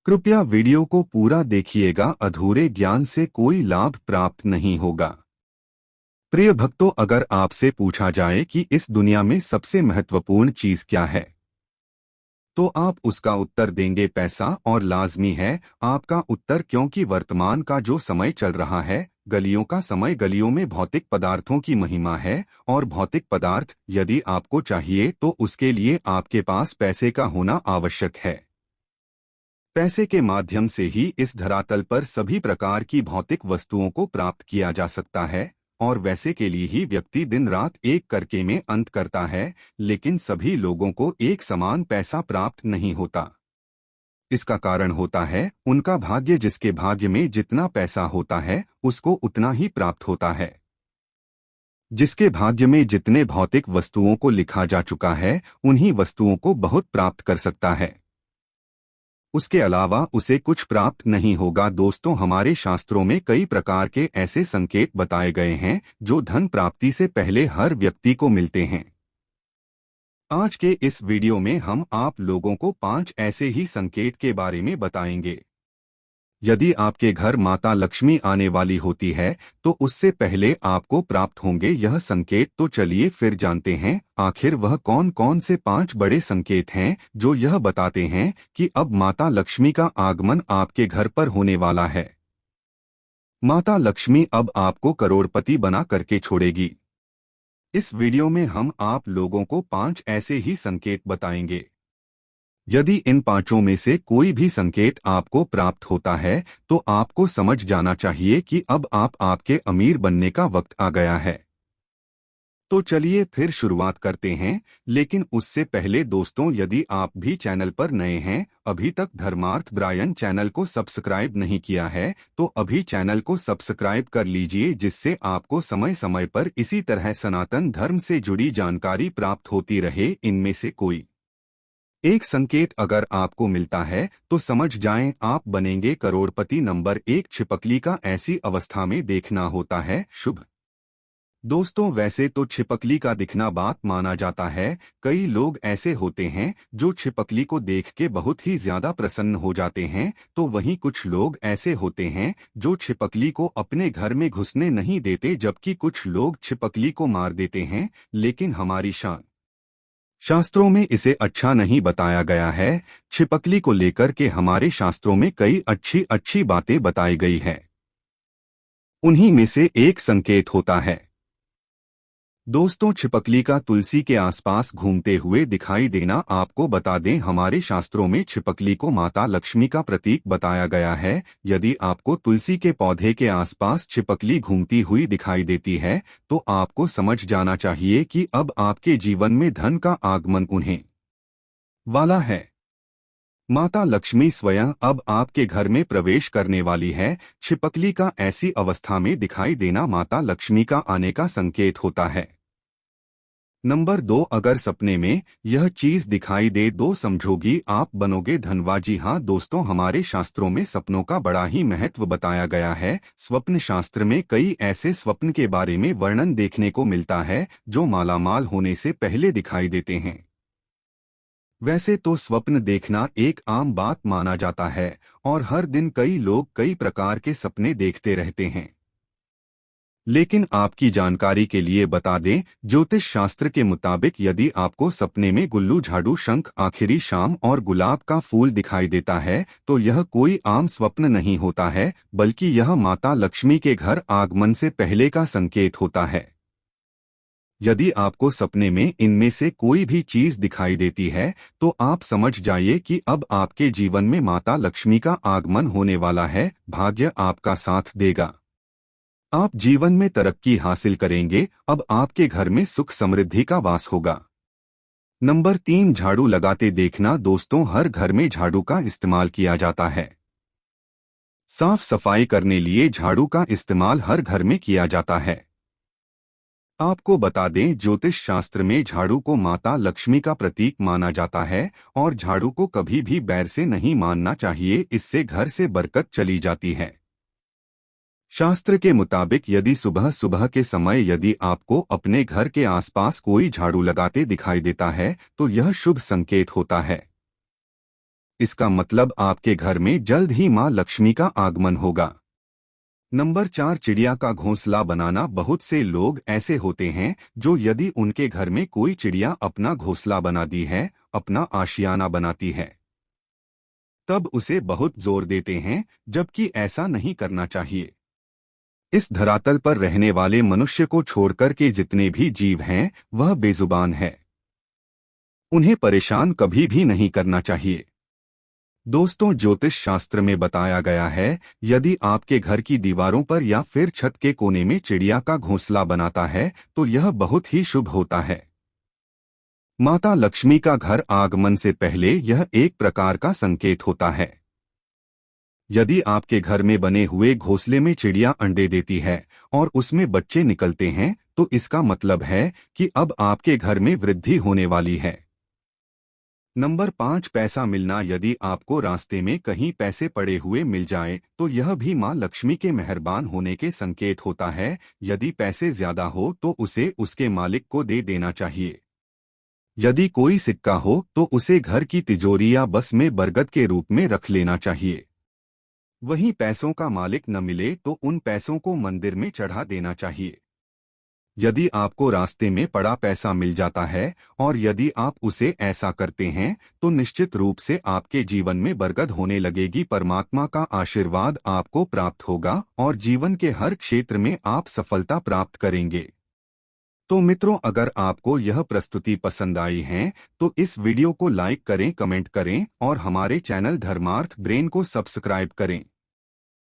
कृपया वीडियो को पूरा देखिएगा, अधूरे ज्ञान से कोई लाभ प्राप्त नहीं होगा। प्रिय भक्तों, अगर आपसे पूछा जाए कि इस दुनिया में सबसे महत्वपूर्ण चीज क्या है, तो आप उसका उत्तर देंगे पैसा, और लाजमी है आपका उत्तर, क्योंकि वर्तमान का जो समय चल रहा है, गलियों का समय, गलियों में भौतिक पदार्थों की महिमा है, और भौतिक पदार्थ यदि आपको चाहिए तो उसके लिए आपके पास पैसे का होना आवश्यक है। पैसे के माध्यम से ही इस धरातल पर सभी प्रकार की भौतिक वस्तुओं को प्राप्त किया जा सकता है, और वैसे के लिए ही व्यक्ति दिन रात एक करके में अंत करता है, लेकिन सभी लोगों को एक समान पैसा प्राप्त नहीं होता। इसका कारण होता है उनका भाग्य। जिसके भाग्य में जितना पैसा होता है उसको उतना ही प्राप्त होता है। जिसके भाग्य में जितने भौतिक वस्तुओं को लिखा जा चुका है उन्हीं वस्तुओं को बहुत प्राप्त कर सकता है, उसके अलावा उसे कुछ प्राप्त नहीं होगा। दोस्तों, हमारे शास्त्रों में कई प्रकार के ऐसे संकेत बताए गए हैं जो धन प्राप्ति से पहले हर व्यक्ति को मिलते हैं। आज के इस वीडियो में हम आप लोगों को 5 ऐसे ही संकेत के बारे में बताएंगे। यदि आपके घर माता लक्ष्मी आने वाली होती है तो उससे पहले आपको प्राप्त होंगे यह संकेत। तो चलिए फिर जानते हैं आखिर वह कौन कौन से 5 बड़े संकेत हैं जो यह बताते हैं कि अब माता लक्ष्मी का आगमन आपके घर पर होने वाला है। माता लक्ष्मी अब आपको करोड़पति बना करके छोड़ेगी। इस वीडियो में हम आप लोगों को 5 ऐसे ही संकेत बताएंगे। यदि इन 5 में से कोई भी संकेत आपको प्राप्त होता है तो आपको समझ जाना चाहिए कि अब आपके अमीर बनने का वक्त आ गया है। तो चलिए फिर शुरुआत करते हैं, लेकिन उससे पहले दोस्तों, यदि आप भी चैनल पर नए हैं, अभी तक धर्मार्थ ब्रायन चैनल को सब्सक्राइब नहीं किया है, तो अभी चैनल को सब्सक्राइब कर लीजिए, जिससे आपको समय समय पर इसी तरह सनातन धर्म से जुड़ी जानकारी प्राप्त होती रहे। इनमें से कोई एक संकेत अगर आपको मिलता है तो समझ जाएं आप बनेंगे करोड़पति। नंबर 1, छिपकली का ऐसी अवस्था में देखना होता है शुभ। दोस्तों, वैसे तो छिपकली का दिखना बात माना जाता है। कई लोग ऐसे होते हैं जो छिपकली को देख के बहुत ही ज्यादा प्रसन्न हो जाते हैं, तो वहीं कुछ लोग ऐसे होते हैं जो छिपकली को अपने घर में घुसने नहीं देते, जबकि कुछ लोग छिपकली को मार देते हैं। लेकिन हमारी शास्त्रों में इसे अच्छा नहीं बताया गया है। छिपकली को लेकर के हमारे शास्त्रों में कई अच्छी अच्छी बातें बताई गई है। उन्हीं में से एक संकेत होता है दोस्तों, छिपकली का तुलसी के आसपास घूमते हुए दिखाई देना। आपको बता दें, हमारे शास्त्रों में छिपकली को माता लक्ष्मी का प्रतीक बताया गया है। यदि आपको तुलसी के पौधे के आसपास छिपकली घूमती हुई दिखाई देती है तो आपको समझ जाना चाहिए कि अब आपके जीवन में धन का आगमन उन्हें वाला है। माता लक्ष्मी स्वयं अब आपके घर में प्रवेश करने वाली है। छिपकली का ऐसी अवस्था में दिखाई देना माता लक्ष्मी का आने का संकेत होता है। नंबर 2, अगर सपने में यह चीज दिखाई दे तो समझोगी आप बनोगे धनवान। जी हाँ दोस्तों, हमारे शास्त्रों में सपनों का बड़ा ही महत्व बताया गया है। स्वप्न शास्त्र में कई ऐसे स्वप्न के बारे में वर्णन देखने को मिलता है जो मालामाल होने से पहले दिखाई देते हैं। वैसे तो स्वप्न देखना एक आम बात माना जाता है, और हर दिन कई लोग कई प्रकार के सपने देखते रहते हैं। लेकिन आपकी जानकारी के लिए बता दें, ज्योतिष शास्त्र के मुताबिक यदि आपको सपने में गुल्लू, झाड़ू, शंख, आखिरी शाम और गुलाब का फूल दिखाई देता है तो यह कोई आम स्वप्न नहीं होता है, बल्कि यह माता लक्ष्मी के घर आगमन से पहले का संकेत होता है। यदि आपको सपने में इनमें से कोई भी चीज दिखाई देती है तो आप समझ जाइए कि अब आपके जीवन में माता लक्ष्मी का आगमन होने वाला है। भाग्य आपका साथ देगा, आप जीवन में तरक्की हासिल करेंगे। अब आपके घर में सुख समृद्धि का वास होगा। नंबर 3, झाड़ू लगाते देखना। दोस्तों, हर घर में झाड़ू का इस्तेमाल किया जाता है। साफ सफाई करने लिए झाड़ू का इस्तेमाल हर घर में किया जाता है। आपको बता दें, ज्योतिष शास्त्र में झाड़ू को माता लक्ष्मी का प्रतीक माना जाता है, और झाड़ू को कभी भी बैर से नहीं मानना चाहिए, इससे घर से बरकत चली जाती है। शास्त्र के मुताबिक यदि सुबह सुबह के समय यदि आपको अपने घर के आसपास कोई झाड़ू लगाते दिखाई देता है तो यह शुभ संकेत होता है। इसका मतलब आपके घर में जल्द ही मां लक्ष्मी का आगमन होगा। नंबर 4, चिड़िया का घोंसला बनाना। बहुत से लोग ऐसे होते हैं जो यदि उनके घर में कोई चिड़िया अपना घोंसला बनाती है, अपना आशियाना बनाती है, तब उसे बहुत जोर देते हैं, जबकि ऐसा नहीं करना चाहिए। इस धरातल पर रहने वाले मनुष्य को छोड़कर के जितने भी जीव हैं वह बेजुबान है, उन्हें परेशान कभी भी नहीं करना चाहिए। दोस्तों, ज्योतिष शास्त्र में बताया गया है, यदि आपके घर की दीवारों पर या फिर छत के कोने में चिड़िया का घोंसला बनाता है तो यह बहुत ही शुभ होता है। माता लक्ष्मी का घर आगमन से पहले यह एक प्रकार का संकेत होता है। यदि आपके घर में बने हुए घोंसले में चिड़िया अंडे देती है और उसमें बच्चे निकलते हैं तो इसका मतलब है कि अब आपके घर में वृद्धि होने वाली है। नंबर 5, पैसा मिलना। यदि आपको रास्ते में कहीं पैसे पड़े हुए मिल जाएं, तो यह भी मां लक्ष्मी के मेहरबान होने के संकेत होता है। यदि पैसे ज्यादा हो तो उसे उसके मालिक को दे देना चाहिए। यदि कोई सिक्का हो तो उसे घर की तिजोरी या बस में बरगद के रूप में रख लेना चाहिए। वहीं पैसों का मालिक न मिले तो उन पैसों को मंदिर में चढ़ा देना चाहिए। यदि आपको रास्ते में पड़ा पैसा मिल जाता है और यदि आप उसे ऐसा करते हैं तो निश्चित रूप से आपके जीवन में बरकत होने लगेगी। परमात्मा का आशीर्वाद आपको प्राप्त होगा और जीवन के हर क्षेत्र में आप सफलता प्राप्त करेंगे। तो मित्रों, अगर आपको यह प्रस्तुति पसंद आई है तो इस वीडियो को लाइक करें, कमेंट करें और हमारे चैनल धर्मार्थ ब्रेन को सब्सक्राइब करें।